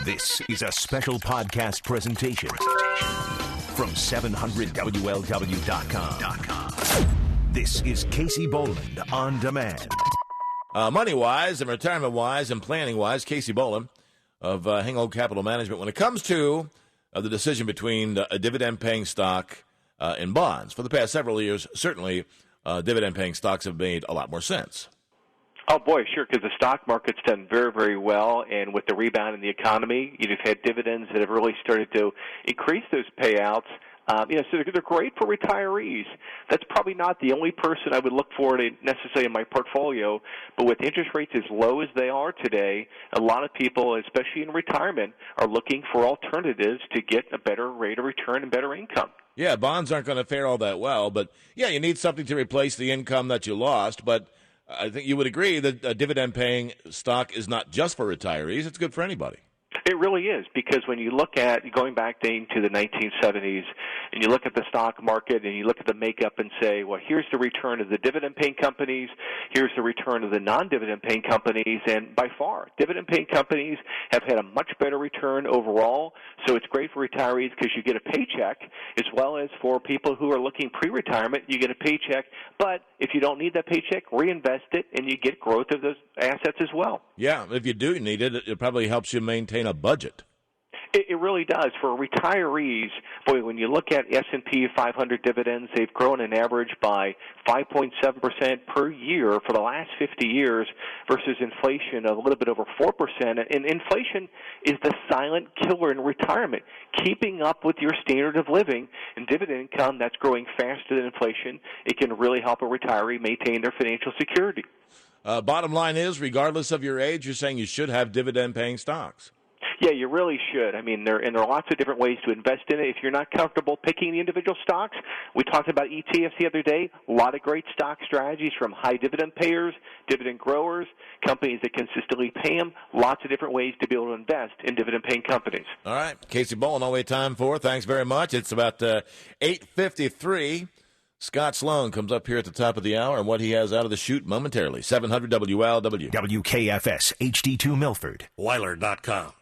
This is a special podcast presentation from 700WLW.com. This is Casey Boland on demand. Money-wise and retirement-wise and planning-wise, Casey Boland of Hingo Capital Management. When it comes to the decision between a dividend-paying stock and bonds, for the past several years, certainly dividend-paying stocks have made a lot more sense. Oh, boy, sure, because the stock market's done very, very well, and with the rebound in the economy, you've had dividends that have really started to increase those payouts. So they're great for retirees. That's probably not the only person I would look for to necessarily in my portfolio, but with interest rates as low as they are today, a lot of people, especially in retirement, are looking for alternatives to get a better rate of return and better income. Yeah, bonds aren't going to fare all that well, but yeah, you need something to replace the income that you lost, but I think you would agree that a dividend-paying stock is not just for retirees. It's good for anybody. It really is, because when you look at going back into the 1970s and you look at the stock market and you look at the makeup and say, well, here's the return of the dividend-paying companies, here's the return of the non-dividend-paying companies, and by far, dividend-paying companies have had a much better return overall, so it's great for retirees because you get a paycheck, as well as for people who are looking pre-retirement, you get a paycheck, but if you don't need that paycheck, reinvest it, and you get growth of those assets as well. Yeah, if you do need it, it probably helps you maintain a budget. It really does. For retirees, boy, when you look at S&P 500 dividends, they've grown an average by 5.7% per year for the last 50 years versus inflation of a little bit over 4%. And inflation is the silent killer in retirement, keeping up with your standard of living. And dividend income that's growing faster than inflation, it can really help a retiree maintain their financial security. Bottom line is, regardless of your age, you're saying you should have dividend-paying stocks. Yeah, you really should. I mean, there are lots of different ways to invest in it. If you're not comfortable picking the individual stocks, we talked about ETFs the other day. A lot of great stock strategies from high dividend payers, dividend growers, companies that consistently pay them. Lots of different ways to be able to invest in dividend-paying companies. All right, Casey Boland, all we have time for. Thanks very much. It's about 8:53. Scott Sloan comes up here at the top of the hour, and what he has out of the chute momentarily. 700 WLW. WKFS HD2 Milford. Weiler.com.